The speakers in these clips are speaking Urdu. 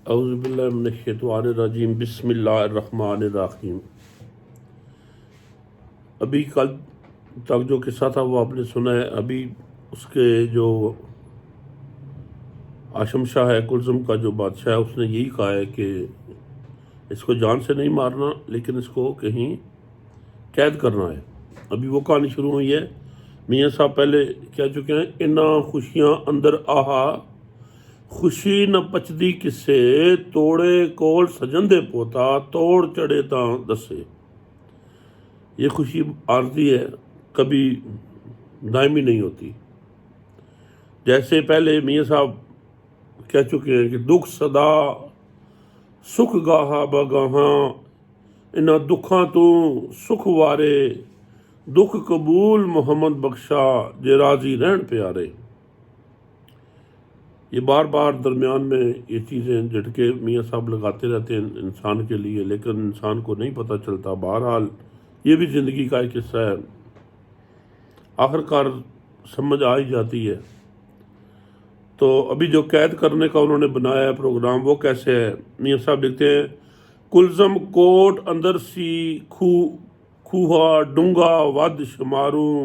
اعوذ باللہ من الشیطان الرجیم، بسم اللہ الرحمن الرحیم۔ ابھی کل تک جو قصہ تھا وہ آپ نے سنا ہے۔ ابھی اس کے جو ہاشم شاہ ہے، کلزم کا جو بادشاہ ہے، اس نے یہی کہا ہے کہ اس کو جان سے نہیں مارنا، لیکن اس کو کہیں قید کرنا ہے۔ ابھی وہ کہانی شروع ہوئی ہے۔ میاں صاحب پہلے کہہ چکے ہیں، انا خوشیاں اندر آہا خوشی نہ پچدی کسے، توڑے کول سجندے پوتا، توڑ چڑھے تاں دسے۔ یہ خوشی عارضی ہے، کبھی دائمی نہیں ہوتی۔ جیسے پہلے میاں صاحب کہہ چکے ہیں کہ دکھ صدا سکھ گاہا بگاہاں، انہاں دکھاں تو سکھ وارے، دکھ قبول محمد بخشا، جے راضی رہن پیارے۔ یہ بار بار درمیان میں یہ چیزیں جھٹکے میاں صاحب لگاتے رہتے ہیں انسان کے لیے، لیکن انسان کو نہیں پتہ چلتا۔ بہرحال یہ بھی زندگی کا ایک حصہ ہے، آخر کار سمجھ آ ہی جاتی ہے۔ تو ابھی جو قید کرنے کا انہوں نے بنایا ہے پروگرام، وہ کیسے ہے؟ میاں صاحب لکھتے ہیں، کلزم کوٹ اندر سی کھوہا ڈونگا ود شماروں،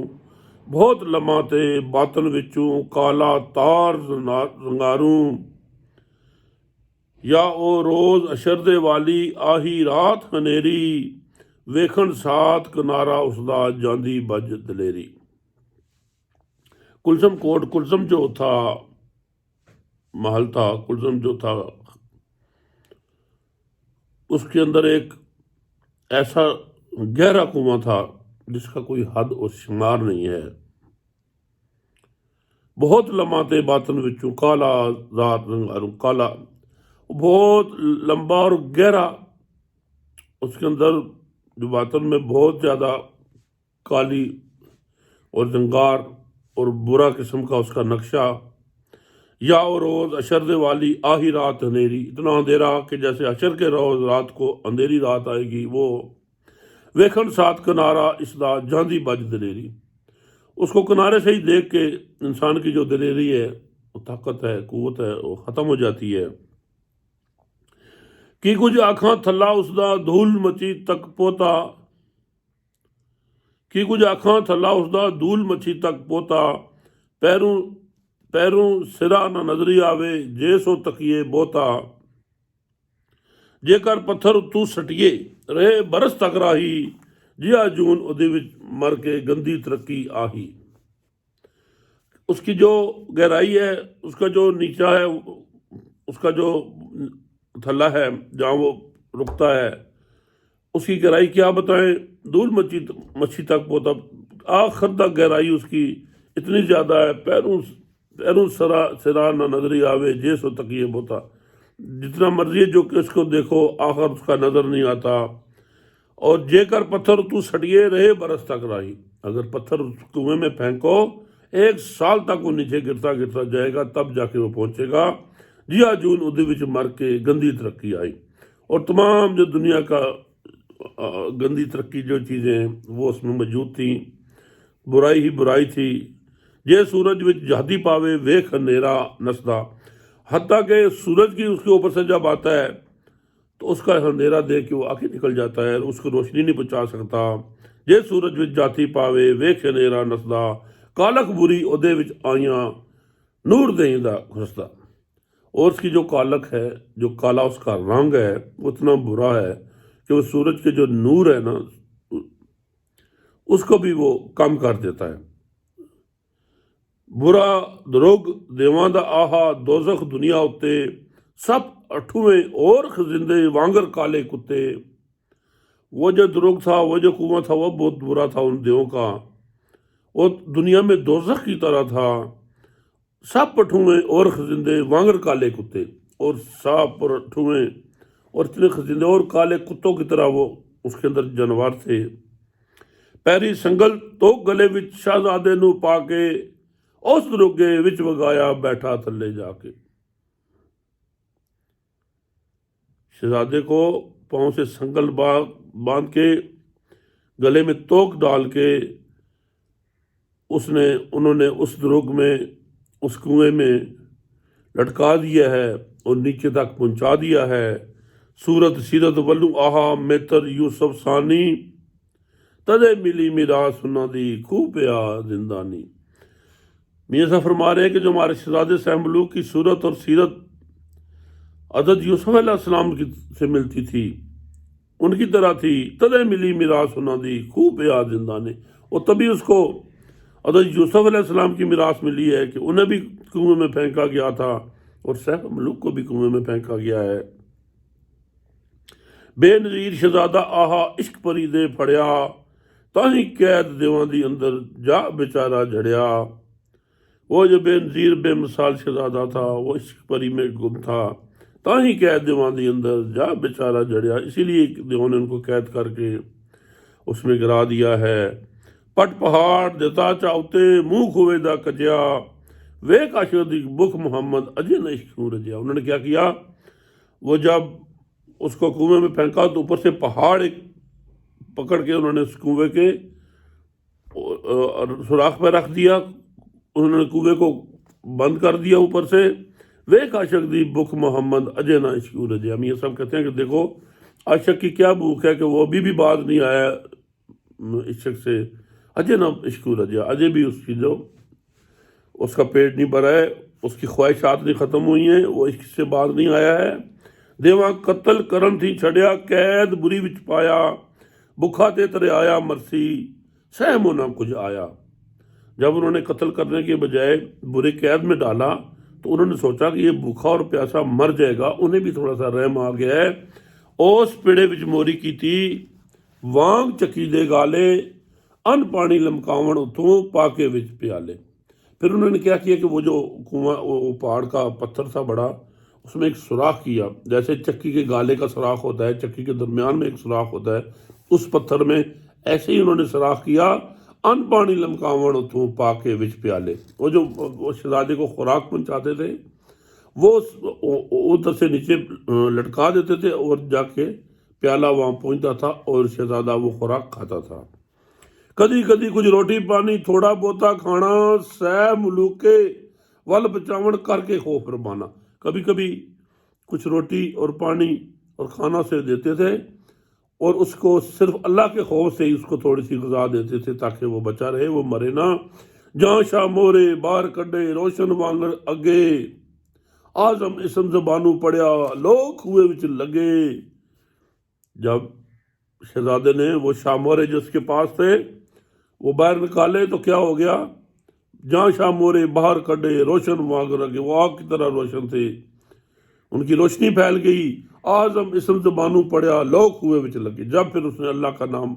بہت لماتے باطن وچوں کالا تار رنگاروں، یا او روز اشردے والی آہی رات ہنیری، ویکھن ساتھ کنارا اس دا جاندی بج دلیری۔ کلزم کوٹ، کلزم جو تھا محل تھا، کلزم جو تھا اس کے اندر ایک ایسا گہرا کنواں تھا جس کا کوئی حد اور شمار نہیں ہے۔ بہت لماتے باطن وچوں کالا ذات رنگاروں، کالا بہت لمبا اور گہرا، اس کے اندر جو باطن میں بہت زیادہ کالی اور زنگار اور برا قسم کا اس کا نقشہ، یا اور روز اشرد والی آہی رات اندھیری، اتنا اندھیرا کہ جیسے حشر کے روز رات کو اندھیری رات آئے گی، وہ ویکھن ساتھ کنارا اس دا جاندی بج دلیری۔ اس کو کنارے سے ہی دیکھ کے انسان کی جو دلیری ہے، وہ طاقت ہے، قوت ہے، وہ ختم ہو جاتی ہے۔ کی کچھ آنکھاں تھلا اس دا دھول مچی تک پوتا، کی کچھ آنکھاں تھلا اس دا دھول مچی تک پوتا، پیروں سرا نہ نظری آوے، جے سو تکیے بوتا، جے کر پتھر تو سٹیے رہے برس تک راہی، جیا جون ادے وچ مر کے گندی ترقی آہی۔ اس کی جو گہرائی ہے، اس کا جو نیچا ہے، اس کا جو تھلا ہے جہاں وہ رکتا ہے، اس کی گہرائی کیا بتائیں؟ دھول مچھی تک پوتا، آخر تک گہرائی اس کی اتنی زیادہ ہے، پیروں سرا نہ نظری آوے، جے سو تکیے بوتا، جتنا مرضی جو کہ اس کو دیکھو آخر اس کا نظر نہیں آتا۔ اور جے کر پتھر تو سٹیے رہے برس تک راہی، اگر پتھر کنویں میں پھینکو 1 سال تک وہ نیچے گرتا گرتا جائے گا، تب جا کے وہ پہنچے گا۔ جیا جون ادے وچ مر کے گندی ترقی آئی۔ اور تمام جو دنیا کا گندی ترقی جو چیزیں ہیں وہ اس میں موجود تھیں، برائی ہی برائی تھی۔ جے سورج وچ جہدی پاوے ویکھ اندھیرا نسدا، حتیٰ کہ سورج کی اس کے اوپر سے جب آتا ہے تو اس کا اندھیرا دیکھ کے وہ آگے نکل جاتا ہے، اس کو روشنی نہیں پہنچا سکتا۔ جے سورج وچ جاتی پاوے ویکھ اندھیرا نسدا، کالک بری ادے وچ آئیاں نور دیں دا گھسدا۔ اور اس کی جو کالک ہے، جو کالا اس کا رنگ ہے، وہ اتنا برا ہے کہ وہ سورج کے جو نور ہے نا، اس کو بھی وہ کم کر دیتا ہے۔ برا دروگ دیواں دا آہا دوزخ دنیا اتے، سب اٹھویں اور خزندے وانگر کالے کتے۔ وہ جو دروگ تھا، وہ جو کنواں تھا، وہ بہت برا تھا ان دیووں کا، وہ دنیا میں دوزخ کی طرح تھا۔ سب اٹھویں اور خزندے وانگر کالے کتے، اور سب اور اٹھویں اور اتنے خزندے اور کالے کتوں کی طرح وہ اس کے اندر جانور تھے۔ پیری سنگل تو گلے وچ شہزادے نو پا کے، اس دروگے وچ وگایا بیٹھا تھلے جا کے۔ شہزادے کو پاؤں سے سنگل باندھ کے، گلے میں توک ڈال کے، انہوں نے اس دروگ میں، اس کنویں میں لٹکا دیا ہے، اور نیچے تک پہنچا دیا ہے۔ صورت سیرت ولو آہا میتر یوسف ثانی، تدے ملی میراث سنا دی خوب پیا زندانی۔ میاں صاحب فرما رہے ہیں کہ جو ہمارے شہزادے صاحب ملوک کی صورت اور سیرت حضرت یوسف علیہ السلام سے ملتی تھی، ان کی طرح تھی، تدے ملی میراث سنا دی خوب پیا زندانی، اور تبھی اس کو حضرت یوسف علیہ السلام کی میراث ملی ہے کہ انہیں بھی کنویں میں پھینکا گیا تھا اور صاحب ملوک کو بھی کنویں میں پھینکا گیا ہے۔ بے نظیر شہزادہ آہا عشق پری دے پھڑیا، تاہی قید دیوان دی اندر جا بیچارہ جھڑیا۔ وہ جو بے نظیر بے مثال شہزادہ تھا وہ عشق پری میں گم تھا، تاہی قید دیوان دی اندر جا بیچارہ جھڑیا، اسی لیے دیوان نے ان کو قید کر کے اس میں گرا دیا ہے۔ پٹ پہاڑ دیتا چاہتے منہ کھوے دا کجیا، وے کاشو دی بک محمد اجے نہ عشق کیوں رجیا۔ انہوں نے کیا کیا، وہ جب اس کو کنویں میں پھینکا تو اوپر سے پہاڑ ایک پکڑ کے انہوں نے اس کنویں کے سوراخ پہ رکھ دیا، انہوں نے کنویں کو بند کر دیا اوپر سے۔ وے عاشق دی بھوک محمد اجے نہ عشق رجے۔ ہم یہ سب کہتے ہیں کہ دیکھو عاشق کی کیا بھوک ہے کہ وہ ابھی بھی باز نہیں آیا عشق سے، اجے نہ عشق رجے، اجے بھی اس کی جو اس کا پیٹ نہیں بھرا ہے، اس کی خواہشات نہیں ختم ہوئی ہیں، وہ عشق سے باز نہیں آیا ہے۔ دیواں قتل کرن تھی چھڑیا، قید بری وچ پایا، بکھا تے ترے آیا مرسی، سہمو نہ کچھ آیا۔ جب انہوں نے قتل کرنے کے بجائے برے قید میں ڈالا تو انہوں نے سوچا کہ یہ بھوکا اور پیاسا مر جائے گا، انہیں بھی تھوڑا سا رحم آ گیا ہے۔ اوس پیڑے وچ موری کی تھی، وانگ چکی دے گالے، ان پانی لمکاون اتھوں پاکے وچ پیالے۔ پھر انہوں نے کیا کیا کہ وہ جو کنواں وہ پہاڑ کا پتھر تھا بڑا، اس میں ایک سوراخ کیا، جیسے چکی کے گالے کا سوراخ ہوتا ہے، چکی کے درمیان میں ایک سوراخ ہوتا ہے، اس پتھر میں ایسے ہی انہوں نے سوراخ کیا، ان پانی لمکاون اتھوں پاکے وچ پیالے۔ وہ جو شہزادے کو خوراک پہنچاتے تھے وہ ادھر سے نیچے لٹکا دیتے تھے اور جا کے پیالہ وہاں پہنچتا تھا اور شہزادہ وہ خوراک کھاتا تھا۔ کدی کدی کچھ روٹی پانی تھوڑا بہتا کھانا، سہ ملوکے ول بچاون کر کے خوف ربانا۔ کبھی کبھی کچھ روٹی اور پانی اور کھانا سے دیتے تھے اور اس کو صرف اللہ کے خوف سے ہی اس کو تھوڑی سی غذا دیتے تھے تاکہ وہ بچا رہے، وہ مرے نہ۔ جہاں شاہ مورے باہر کڈے، روشن وانگر اگے، آزم اسم زبانو پڑیا، لوگ کھوے وچ لگے۔ جب شہزادے نے وہ شاہ مورے جس کے پاس تھے وہ باہر نکالے تو کیا ہو گیا، جہاں شاہ مورے باہر کڈے، روشن وانگر اگے، وہ آگ کی طرح روشن تھے، ان کی روشنی پھیل گئی۔ آزم اسم زبانو پڑھیا، لوگ کنویں وچ لگے۔ جب پھر اس نے اللہ کا نام،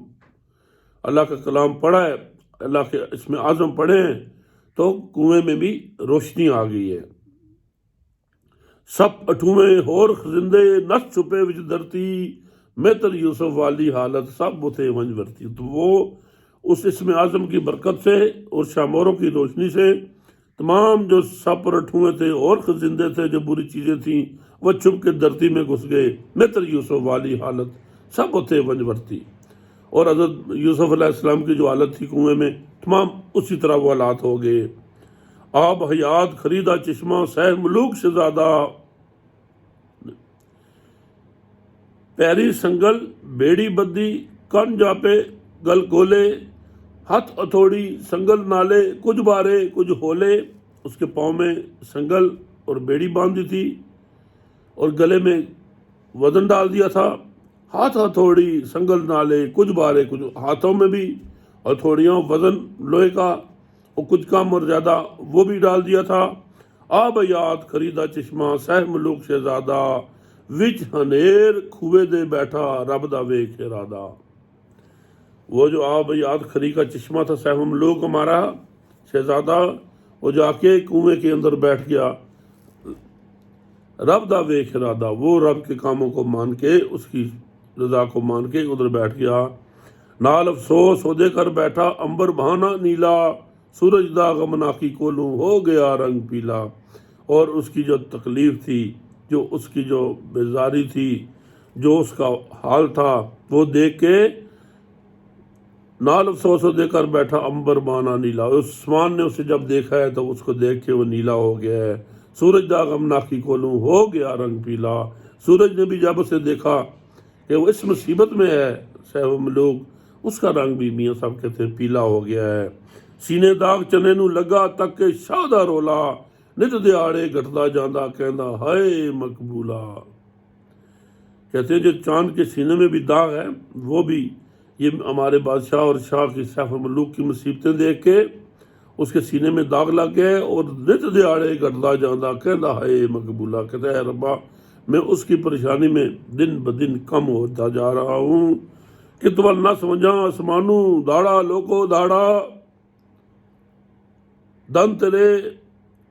اللہ کا کلام پڑھا ہے، اللہ کے اسم اعظم پڑھے ہیں تو کنویں میں بھی روشنی آ گئی ہے۔ سب اٹھویں ہور خزندے، نس چھپے وچ درتی، میتر یوسف والی حالت سب بتھے ونج ورتی۔ تو وہ اس اسم اعظم کی برکت سے اور شاموروں کی روشنی سے تمام جو سب پر اٹھویں تھے اور خزندے تھے، جو بری چیزیں تھیں، وہ چھپ کے دھرتی میں گھس گئے۔ میتر یوسف والی حالت سب ہوتے ونج ورتی۔ اور حضرت یوسف علیہ السلام کی جو حالت تھی کنویں میں، تمام اسی طرح وہ حالات ہو گئے۔ آب حیات خریدا چشمہ، سہ ملوک شہزادہ، پیری سنگل بیڑی بدی، کن جاپے گل گولے، ہاتھ اتھوڑی سنگل نالے، کچھ بارے کچھ ہولے۔ اس کے پاؤں میں سنگل اور بیڑی باندھی تھی اور گلے میں وزن ڈال دیا تھا۔ ہاتھ ہتھوڑی سنگل نالے، کچھ بارے کچھ، ہاتھوں میں بھی ہتھوڑیاں وزن لوہے کا اور کچھ کم اور زیادہ وہ بھی ڈال دیا تھا۔ آب یاد خریدا چشمہ، سہ ملوک شہزادہ، وچ ہنیر کھوے دے بیٹھا، رب دا ویکھ ارادہ۔ وہ جو آب یاد خری کا چشمہ تھا، سہ ملوک ہمارا شہزادہ، وہ جا کے کنویں کے اندر بیٹھ گیا، رب دا ویکھ ارادہ، وہ رب کے کاموں کو مان کے، اس کی رضا کو مان کے ادھر بیٹھ گیا۔ نال افسوس ہو دے کر بیٹھا، امبر بہانا نیلا، سورج دا غمناکی کولوں ہو گیا رنگ پیلا۔ اور اس کی جو تکلیف تھی، جو اس کی جو بیزاری تھی، جو اس کا حال تھا، وہ دیکھ کے نال افسوس ہو دے کر بیٹھا، امبر بہانا نیلا۔ عثمان نے اسے جب دیکھا ہے تو اس کو دیکھ کے وہ نیلا ہو گیا ہے، سورج دا غمناکی کھولوں ہو گیا رنگ پیلا۔ سورج نے بھی جب اسے دیکھا کہ وہ اس مصیبت میں ہے صاحب ملوک، اس کا رنگ بھی میاں صاحب کہتے ہیں پیلا ہو گیا ہے۔ سینے داغ چنے نو لگا تک کہ شادا رولا، نت دیاڑے گھٹدا جاندا کہندا ہائے مقبولا۔ کہتے ہیں جو چاند کے سینے میں بھی داغ ہے، وہ بھی یہ ہمارے بادشاہ اور شاہ کی صاحب ملوک کی مصیبتیں دیکھ کے اس کے سینے میں داغ لگ گئے، اور نت دیاڑے گھٹدا جاندا کہندا ہائے مقبولا، کہتا ہے ربا میں اس کی پریشانی میں دن بدن کم ہوتا جا رہا ہوں، کہ تول نہ سمجھا آسمانوں داڑا لوکو داڑا، دن تیرے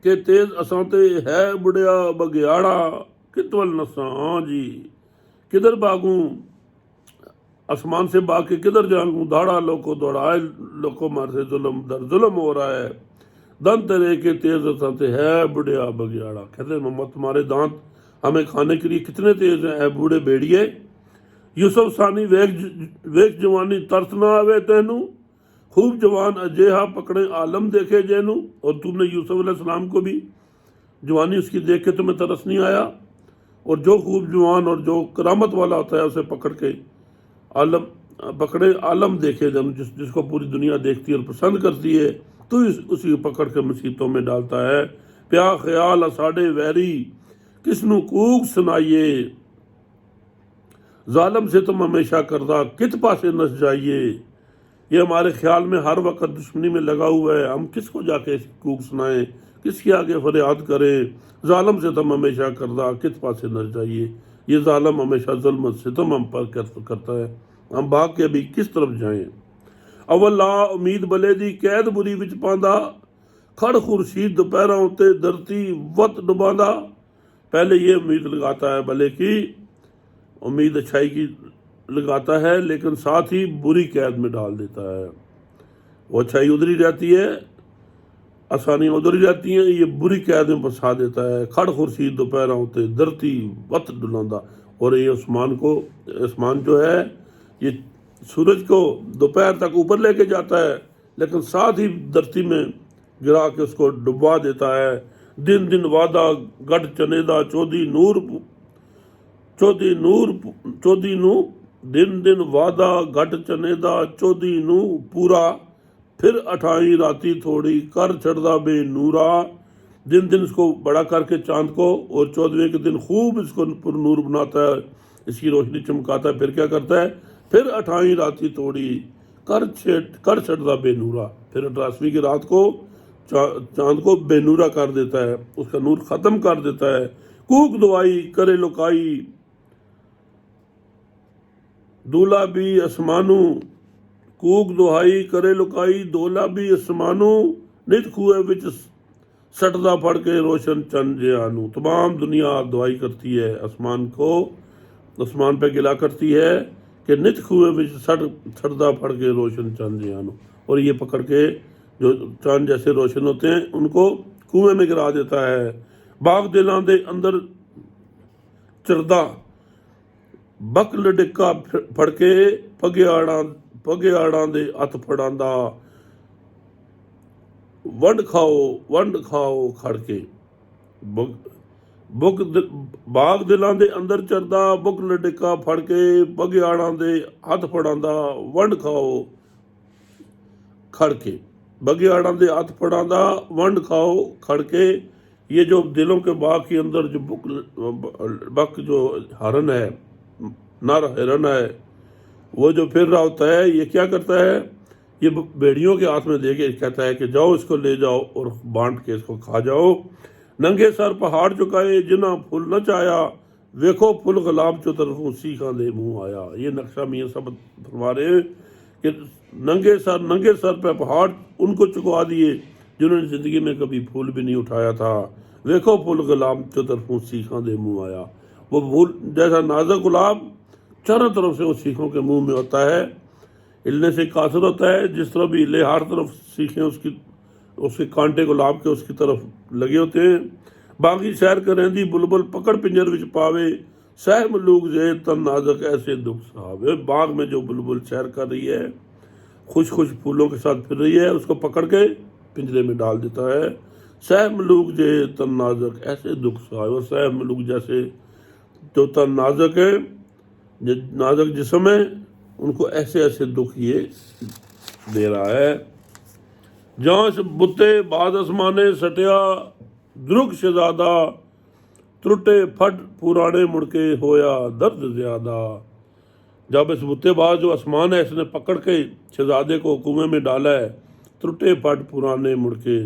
کہ تیز اسانتے ہے بڑیا بگیاڑا، کتول نساں ہاں جی کدھر بھاگوں، آسمان سے بھاگ کے کدھر جاؤں، داڑا لوکو دوڑا، لوکو مار سے ظلم در ظلم ہو رہا ہے، دن تیرے کے تیز اسانتے ہے بڑیا بگیاڑا۔ کہتے ہیں محمد تمہارے دانت ہمیں کھانے کے لیے کتنے تیز ہیں اے بوڑھے بیڑیے، یوسف ثانی ویک جوانی ترس نہ آوے تینوں، خوب جوان اجیہا پکڑے عالم دیکھے جینوں۔ اور تم نے یوسف علیہ السلام کو بھی جوانی اس کی دیکھ کے تمہیں ترس نہیں آیا، اور جو خوب جوان اور جو کرامت والا ہوتا ہے اسے پکڑ کے عالم پکڑے عالم دیکھے جن جس کو پوری دنیا دیکھتی ہے اور پسند کرتی ہے، تو اسی کو پکڑ کے مصیبتوں میں ڈالتا ہے۔ پیا خیال اساڑے ویری کس نو کوک سنائیے، ظالم سے تم ہمیشہ کردہ کت پاسے نس جائیے۔ یہ ہمارے خیال میں ہر وقت دشمنی میں لگا ہوا ہے، ہم کس کو جا کے کوک سنائیں، کس کے آگے فریاد کریں۔ ظالم سے تم ہمیشہ کردہ کت پاسے نس جائیے، یہ ظالم ہمیشہ ظلم و ستم ہم پر کرتا ہے، ہم بھاگ کے بھی کس طرف جائیں۔ اول لا امید بلے دی قید بری وچ پاندا، کھڑ خورشید دوپہراں اتے دھرتی وت ڈباندا۔ پہلے یہ امید لگاتا ہے بھلے کی، امید اچھائی کی لگاتا ہے، لیکن ساتھ ہی بری قید میں ڈال دیتا ہے۔ وہ اچھائی ادھر ہی رہتی ہے، آسانیاں ادھر ہی رہتی ہیں، یہ بری قید میں پھنسا دیتا ہے۔ کھڑ خورشید دوپہراں ہوتے دھرتی وت ڈلاندا، اور یہ آسمان جو ہے یہ سورج کو دوپہر تک اوپر لے کے جاتا ہے، لیکن ساتھ ہی دھرتی میں گرا کے اس کو ڈبوا دیتا ہے۔ دن دن وعدہ گڑھ چنیدا چودی نور دن دن وعدہ گھٹ چنیدا چودی نو پورا، پھر اٹھائیں راتی تھوڑی کر چھڑدا بے نورا۔ دن دن اس کو بڑا کر کے چاند کو، اور 14ویں کے دن خوب اس کو پر نور بناتا ہے، اس کی روشنی چمکاتا ہے۔ پھر کیا کرتا ہے، پھر اٹھائیں راتی توڑی کر چھڑدا بے نورا، پھر 18ویں کی رات کو چاند کو بے نورا کر دیتا ہے، اس کا نور ختم کر دیتا ہے۔ کوک دعائی کرے لکائی دولا بھی اسمانوں، کوک دہائی کرے لکائی دولا بھی اسمانوں، نت کھوئے وچ سٹدا پڑ کے روشن چند جہانوں۔ تمام دنیا دعائی کرتی ہے آسمان پہ گلا کرتی ہے کہ نت کھوئے وچ سٹدا پڑ کے روشن چند جہانوں، اور یہ پکڑ کے جو چاند جیسے روشن ہوتے ہیں ان کو کنویں میں گرا دیتا ہے۔ باغ دلاں دے اندر چردا بک لڈکا پھڑ کے پگیاڑاں دے ہتھ پھڑاندا، ونڈ کھاؤ کھڑ کے۔ باغ دلاں دے اندر چردا بک لڈکا پھڑ کے پگیاڑاں دے ہتھ پھڑاندا، ونڈ کھاؤ کھڑ کے۔ بگیاڑاں دے ہتھ پھڑاندا ونڈ کھاؤ کھڑ کے۔ یہ جو دلوں کے باغ کے اندر جو بک جو ہرن ہے، نر ہرن ہے، وہ جو پھر رہا ہوتا ہے، یہ کیا کرتا ہے، یہ بیڑیوں کے ہاتھ میں دے کے کہتا ہے کہ جاؤ اس کو لے جاؤ اور بانٹ کے اس کو کھا جاؤ۔ ننگے سر پہاڑ چکائے جنہ پھل نہ چایا، ویکھو پھل غلام چو طرفوں سیخاں دے منہ آیا۔ یہ نقشہ میاں صاحب فرما رہے ہیں کہ ننگے سر پہ پہاڑ ان کو چکوا دیے جنہوں نے زندگی میں کبھی پھول بھی نہیں اٹھایا تھا۔ ویکھو پھول غلام چو طرفوں سیخاں دے منہ آیا۔ وہ پھول جیسا نازک گلاب چاروں طرف سے وہ سیخوں کے منہ میں ہوتا ہے، ہلنے سے قاصر ہوتا ہے، جس طرح بھی ہلے ہر طرف سیخیں اس کے کانٹے گلاب کے اس کی طرف لگے ہوتے ہیں۔ باغی سیر کریں بلبل پکڑ پنجر وچ پاوے، سہ ملوک زید تن نازک ایسے دکھ سہاوے۔ باغ میں جو بلبل سیر کر رہی ہے، خوش پھولوں کے ساتھ پھر رہی ہے، اس کو پکڑ کے پنجرے میں ڈال دیتا ہے۔ سہ ملوک جے تن نازک، ایسے دکھ سہائے، اور سہ ملوک جیسے جو تن نازک ہے، نازک جسم ہے، ان کو ایسے ایسے دکھ یہ دے رہا ہے۔ جہاں سے بتے بعد آسمانے سٹیا درگ شہزادہ، ترٹے پھٹ پرانے مڑ کے ہویا درد زیادہ۔ جب اس بتے بعد جو آسمان ہے اس نے پکڑ کے شہزادے کو کنویں میں ڈالا ہے، ترٹے پھٹ پرانے مڑ کے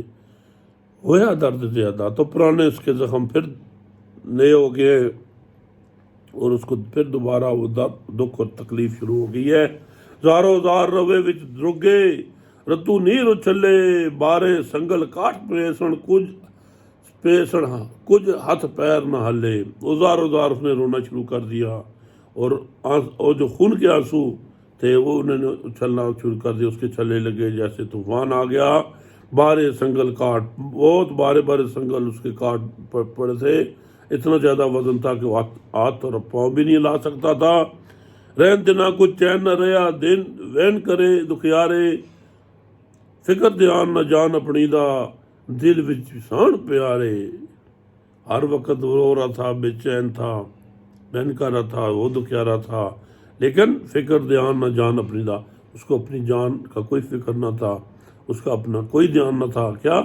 ہویا درد زیادہ، تو پرانے اس کے زخم پھر نئے ہو گئے اور اس کو پھر دوبارہ وہ دکھ اور تکلیف شروع ہو گئی ہے۔ زارو زار روے وچ درگے، رتو نیل اچھلے، بارے سنگل کاٹ پیسن کچھ ہاتھ پیر نہ ہلے۔ ازار اس نے رونا شروع کر دیا، اور جو خون کے آنسو تھے وہ انہوں نے اچھلنا شروع کر دیا، اس کے چھلے لگے جیسے طوفان آ گیا۔ بارے سنگل کاٹ، بہت بارے سنگل اس کے کاٹ پڑے تھے، اتنا زیادہ وزن تھا کہ وہ ہاتھ اور پاؤں بھی نہیں لا سکتا تھا۔ رہن دینا کچھ چین نہ رہا، دن وین کرے دکھیارے، فکر دھیان نہ جان اپنی دا، دل وچ سان پیارے۔ ہر وقت رو رہا تھا، بے چین تھا، بہن کر رہا تھا، وہ دکھیارا تھا، لیکن فکر دھیان نہ جان اپنی دا، اس کو اپنی جان کا کوئی فکر نہ تھا، اس کا اپنا کوئی دھیان نہ تھا۔ کیا؟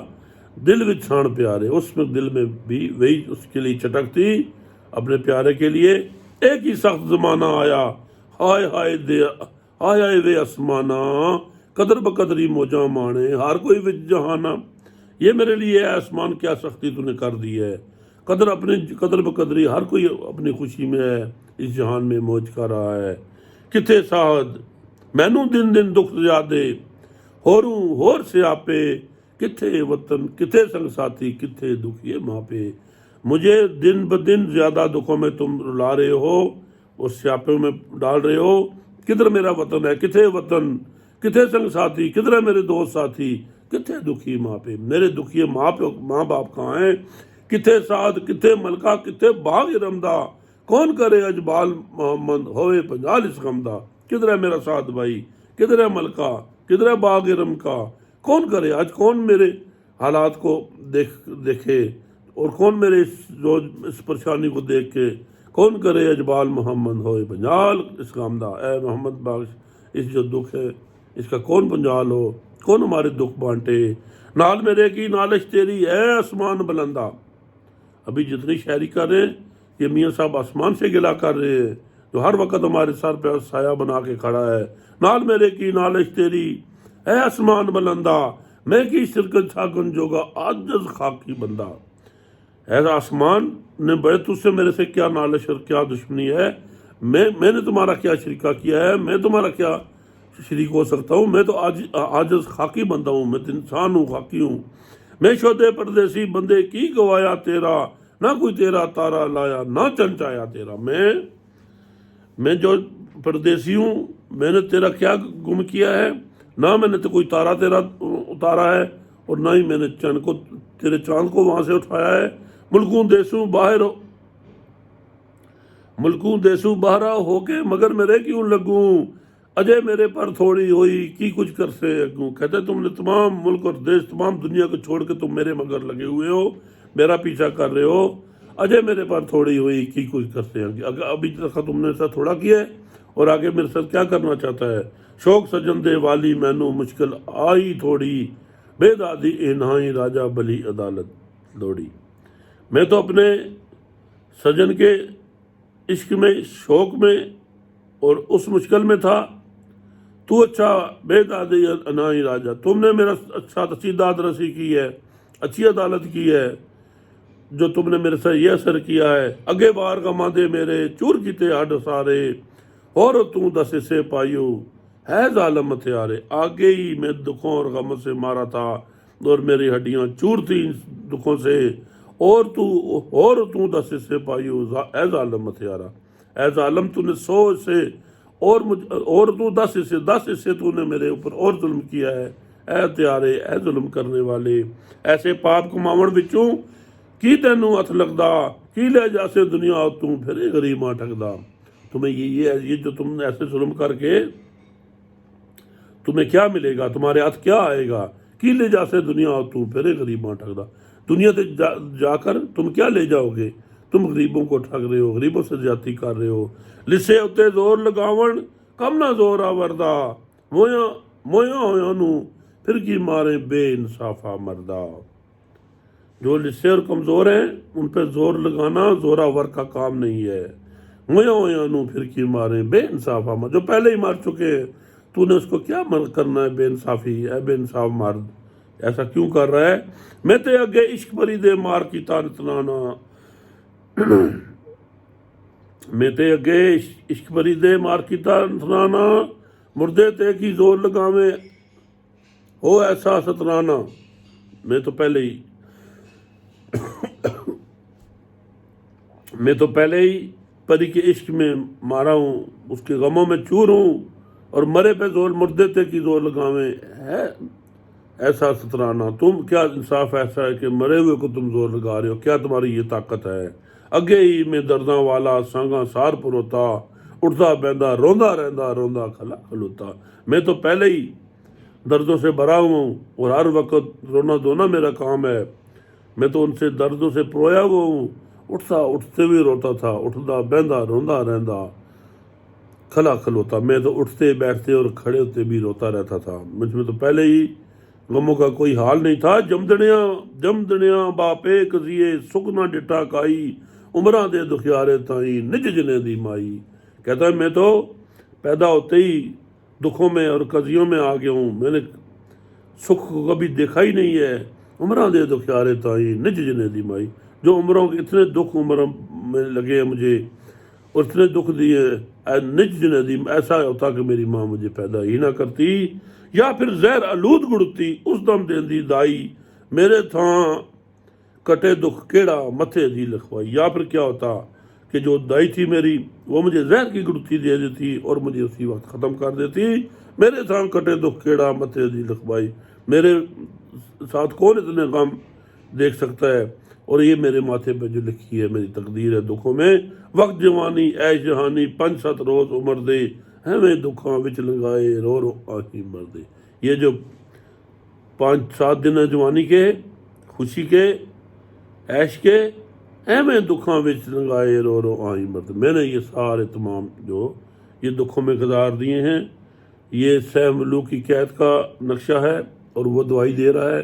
دل وچ سان پیارے، اس میں دل میں بھی وہی اس کے لیے چٹک تھی اپنے پیارے کے لیے۔ ایک ہی سخت زمانہ آیا، ہائے ہائے وے آسمانہ، قدر بقدری موجاں مانے، ہر کوئی وچ جہانا۔ یہ میرے لیے ہے آسمان، کیا سختی تو نے کر دی ہے، قدر بقدری ہر کوئی اپنی خوشی میں ہے، اس جہان میں موج کر رہا ہے۔ کتھے سعد مینوں دن دن دکھ زیادے، ہور سیاپے، کتھے وطن کتھے سنگ ساتھی، کتھے دکھیے ماں پہ۔ مجھے دن بدن زیادہ دکھوں میں تم رلا رہے ہو، اس سیاپے میں ڈال رہے ہو۔ کدھر میرا وطن ہے، کتھے وطن، کتھے سنگ ساتھی، کدھر ہے میرے دوست ساتھی، کتھے دکھی ماں پہ، میرے دکھی ماں باپ کہاں ہیں۔ کتھے سعد، کتھے ملکہ، کتھے باغ رمدہ، کون کرے اجبال محمد ہوئے پنجال اس غمدہ۔ کدھر ہے میرا سعد بھائی، کدھر ہے ملکہ، کدھر ہے باغ رم کا، کون کرے آج، کون میرے حالات کو دیکھے، اور کون میرے اس پریشانی کو دیکھ کے کون کرے اجبال محمد ہوئے پنجال اس غمدہ۔ اے محمد بخش، اس جو دکھ ہے اس کا کون پنجال ہو، کون ہمارے دکھ بانٹے۔ نال میرے کی نالش تیری اے آسمان بلندہ۔ ابھی جتنی شاعری کر رہے ہیں یہ میاں صاحب آسمان سے گلا کر رہے ہیں جو ہر وقت ہمارے سر پہ سایہ بنا کے کھڑا ہے۔ نال میرے کی نالش تیری اے آسمان بلندہ، میں کی شرکت چھاگن جوگا عاجز خاکی بندہ۔ اے آسمان نے بڑے تجھ سے میرے سے کیا نالش اور کیا دشمنی ہے، میں نے تمہارا کیا شریکہ کیا ہے، میں تمہارا کیا شریک ہو سکتا ہوں، میں تو عاجز خاکی بندہ ہوں، میں تو انسان ہوں، خاکی ہوں۔ میں شودے پردیسی بندے کی گوایا تیرا، نہ کوئی تیرا تارا لایا نہ چنچایا تیرا۔ میں جو پردیسی ہوں، میں نے تیرا کیا گم کیا ہے، نہ میں نے تو کوئی تارا تیرا اتارا ہے، اور نہ ہی میں نے تیرے چاند کو وہاں سے اٹھایا ہے۔ ملکوں دیسوں باہرا ہو کے مگر میرے کیوں لگوں، اجے میرے پر تھوڑی ہوئی کی کچھ کر سے اگوں۔ کہتے تم نے تمام ملک اور دیش، تمام دنیا کو چھوڑ کے تم میرے مگر لگے ہوئے ہو، میرا پیچھا کر رہے ہو، اجے میرے پر تھوڑی ہوئی کی کچھ کر سے اگوں۔ ابھی تک تم نے ایسا تھوڑا کیا ہے، اور آگے میرے ساتھ کیا کرنا چاہتا ہے۔ شوق سجن دے والی مینوں مشکل آئی تھوڑی، بے دادی انہائی راجہ بلی عدالت دوڑی۔ میں تو اپنے سجن کے عشق میں، شوق میں اور اس مشکل میں تھا، تو اچھا بے دادی انہائی راجہ، تم نے میرا اچھی داد رسی کی ہے، اچھی عدالت کی ہے، جو تم نے میرے سے یہ اثر کیا ہے۔ اگے بار غماں دے میرے چور کیتے ہڈ سارے، اور تو دس سے پائیو ہے ظالم ہتھیارے۔ آگے ہی میں دکھوں اور غم سے مارا تھا، اور میری ہڈیاں چور تھیں دکھوں سے، اور تو دس سے پائیو اے ظالم ہتھیارا۔ اے ظالم تو نے 100 سے اور تو 10 سے تو نے میرے اوپر اور ظلم کیا ہے۔ اے ہتھیارے، اے ظلم کرنے والے، ایسے پاپ کماون وچوں کی تینوں ہتھ لگدا، کی لے جاسے دنیا تو پھر غریب ماں ٹھگدا۔ تمہیں یہ جو تم نے ایسے ظلم کر کے تمہیں کیا ملے گا، تمہارے ہاتھ کیا آئے گا، کی لے جاسے دنیا تو پھر غریب ماں ٹھگدا۔ دنیا سے جا کر تم کیا لے جاؤ گے؟ تم غریبوں کو ٹھگ رہے ہو، غریبوں سے زیادتی کر رہے ہو۔ لسے اتے زور لگاون کم نہ زور آوردہ، مویاں مویاں ہویاں نو پھر کی مارے بے انصافہ مردہ۔ جو لسے اور کمزور ہیں ان پہ زور لگانا زوراور کا کام نہیں ہے۔ مویاں ہویاں نو پھر کی مارے بے انصافہ مرد، جو پہلے ہی مار چکے ہیں تو نے اس کو کیا کرنا ہے؟ بے انصافی اے بے انصاف مرد ایسا کیوں کر رہا ہے؟ میں تے اگے عشق بری دے مار کی تان تنانا، میں تے اگے عشق بری دے مار کی تان تنانا، مردے تے کی زور لگاویں ہو ایسا سترانا۔ میں تو پہلے ہی پری کے عشق میں مارا ہوں، اس کے غموں میں چور ہوں، اور مرے پہ زور مردے تے کی زور لگاویں ہے ایسا سترانا۔ تم کیا انصاف ایسا ہے کہ مرے ہوئے کو تم زور لگا رہے ہو؟ کیا تمہاری یہ طاقت ہے؟ اگے ہی میں درداں والا سانگاں سار پروتا، اٹھتا بہندا روندا رہندا روندا کھلا کھلوتا۔ میں تو پہلے ہی دردوں سے بھرا ہوں اور ہر وقت رونا دھونا میرا کام ہے۔ میں تو ان سے دردوں سے پرویا ہوا ہوں، اٹھتے بھی روتا تھا، اٹھتا بہندا روندا رہندا کھلا کھلوتا۔ میں تو اٹھتے بیٹھتے اور کھڑے ہوتے بھی روتا رہتا تھا، مجھ میں تو پہلے ہی غموں کا کوئی حال نہیں تھا۔ جمدڑیاں باپے قضیے سکھ نہ ڈٹا کائی، عمراں دے دکھیارے تائیں نج جنے دی مائی۔ کہتا ہے میں تو پیدا ہوتے ہی دکھوں میں اور قضیوں میں آ گیا ہوں، میں نے سکھ کو کبھی دیکھا ہی نہیں ہے۔ عمراں دے دکھیارے تائیں نج جنے دی مائی، جو عمروں کے اتنے دکھ عمر میں لگے ہیں مجھے اور اتنے دکھ دیے، نج جنے دی ایسا ہوتا کہ میری ماں مجھے پیدا ہی نہ کرتی، یا پھر زہر آلود گڑتی اس دم دیندی دائی، میرے تھاں کٹے دکھ کیڑا متھے دی لکھوائی۔ یا پھر کیا ہوتا کہ جو دائی تھی میری وہ مجھے زہر کی گڑتی دے دیتی اور مجھے اسی وقت ختم کر دیتی۔ میرے تھاں کٹے دکھ کیڑا متھے دی لکھوائی، میرے ساتھ کون اتنے غم دیکھ سکتا ہے؟ اور یہ میرے ماتھے پہ جو لکھی ہے میری تقدیر ہے دکھوں میں، وقت جوانی ایش جہانی 5-7 روز عمر دے، ہمیں دکھاں وچ لنگائے رو رو آہیں مردے۔ یہ جو 5-7 دن ہے جوانی کے، خوشی کے، عیش کے، ہمیں دکھاں وچ لنگائے رو رو آہیں مردے۔ میں نے یہ سارے تمام جو یہ دکھوں میں گزار دیے ہیں، یہ سہ ملوک کی قید کا نقشہ ہے، اور وہ دعائی دے رہا ہے،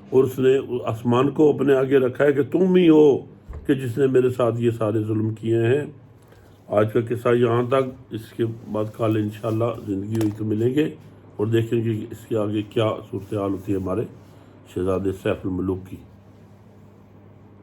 اور اس نے آسمان کو اپنے آگے رکھا ہے کہ تم ہی ہو کہ جس نے میرے ساتھ یہ سارے ظلم کیے ہیں۔ آج کا قصہ یہاں تک، اس کے بعد کل انشاءاللہ زندگی ہوئی تو ملیں گے اور دیکھیں گے کہ اس کے آگے کیا صورتحال ہوتی ہے ہمارے شہزادے سیف الملوک کی۔